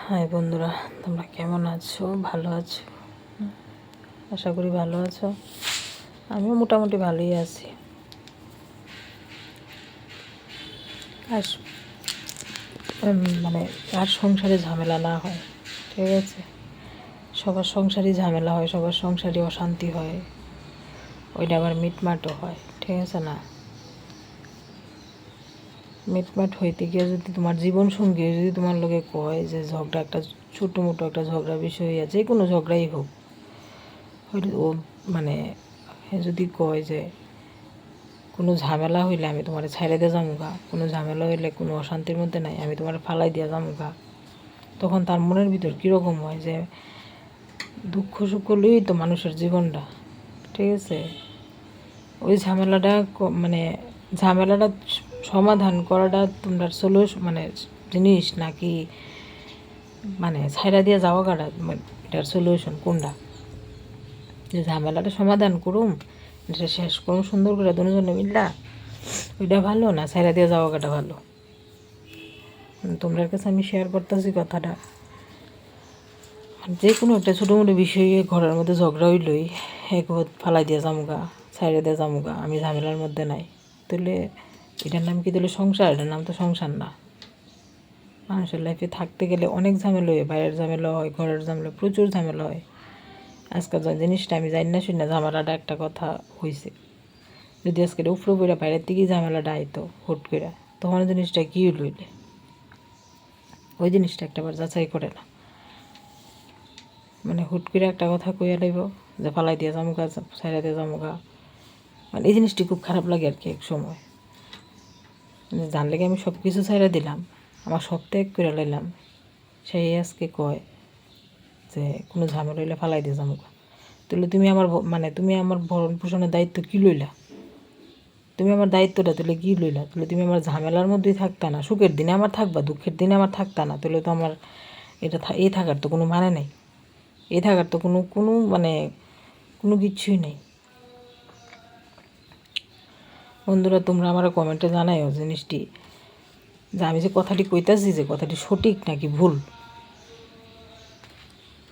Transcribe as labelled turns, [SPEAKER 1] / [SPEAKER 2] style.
[SPEAKER 1] High বন্ধুরা, তোমরা কেমন আছো? ভালো আছো? আশা করি ভালো আছো। আমিও মোটামুটি ভালোই আছি। আর মানে আর সংসারে ঝামেলা না হয়, ঠিক আছে? সবার সংসারই ঝামেলা হয়, সবার সংসারই অশান্তি হয়, ওইটা আবার মিটমাটও হয়, ঠিক আছে না? মিটমাট হইতে গিয়ে যদি তোমার জীবন সঙ্গী যদি তোমার লোকে কয় যে ঝগড়া একটা ছোটো মোটো একটা ঝগড়া বিষয় আছে, যে কোনো ঝগড়াই হোক, ও মানে যদি কয় যে কোনো ঝামেলা হইলে আমি তোমার ছাইড়ে দিয়ে যামুগা, কোনো ঝামেলা হইলে কোনো অশান্তির মধ্যে নাই আমি তোমার ফালাই দিয়ে যামুগা, তখন তার মনের ভিতর কীরকম হয় যে দুঃখ সুখ লইই তো মানুষের জীবনটা, ঠিক আছে? ওই ঝামেলাটা মানে ঝামেলাটা সমাধান করাটা তোমরা সলিউশন মানে জিনিস নাকি মানে ছাইড়া দিয়ে যাওয়া কাটা এটার সলিউশন কোনটা? যে ঝামেলাটা সমাধান করুম, এটা শেষ করুম সুন্দর করে দুজনে মিল্লা, ওইটা ভালো না ছাইড়া দিয়ে যাওয়া কাটা ভালো? তোমাদের কাছে আমি শেয়ার করতেছি কথাটা। যে কোনো একটা ছোটো মোটো বিষয়ে ঘরের মধ্যে ঝগড়া হইলই এক ফালাই দিয়ে যামুগা, ছাইড়ে দিয়ে যামুগা, আমি ঝামেলার মধ্যে নাই, তাহলে এটার নাম কি? তাহলে সংসার? এটার নাম তো সংসার না। মানুষের লাইফে থাকতে গেলে অনেক ঝামেলা হয়, বাইরের ঝামেলা হয়, ঘরের ঝামেলা, প্রচুর ঝামেলা হয়। আজকাল যে জিনিসটা আমি জানি না শুনি না, ঝামেলাটা একটা কথা হয়েছে, যদি আজকে উপরে পড়ে বাইরের থেকেই ঝামেলাটা আইতো হুট করে, তখন জিনিসটা কী লইলে ওই জিনিসটা একটাবার যাচাই করে না, মানে হুট করে একটা কথা কইয়া লাইব যে ফালাই দিয়ে জামুগা, ছাইড়া দিয়ে জামুগা, মানে এই জিনিসটি খুব খারাপ লাগে আর কি। এক সময় মানে জানলে আমি সব কিছু ছাইড়া দিলাম, আমার সব ত্যাগ করে লাইলাম, সেই আজকে কয় যে কোনো ঝামেলা হইলে ফালাই দিয়ে জামুগা। তাহলে তুমি আমার মানে তুমি আমার ভরণ পোষণের দায়িত্ব কী লইলা? তুমি আমার দায়িত্বটা তাহলে কী লইলা? তাহলে তুমি আমার ঝামেলার মধ্যেই থাকতা না, সুখের দিনে আমার থাকবা, দুঃখের দিনে আমার থাকতা না, তাহলে তো আমার এটা এই থাকার তো কোনো মানে নেই, এই থাকার তো কোনো কোনো মানে কোনো কিছুই নেই। বন্ধুরা, তোমরা আমার কমেন্টে জানাইও জিনিসটি, যে আমি যে কথাটি কইতাছি যে কথাটি সঠিক নাকি ভুল।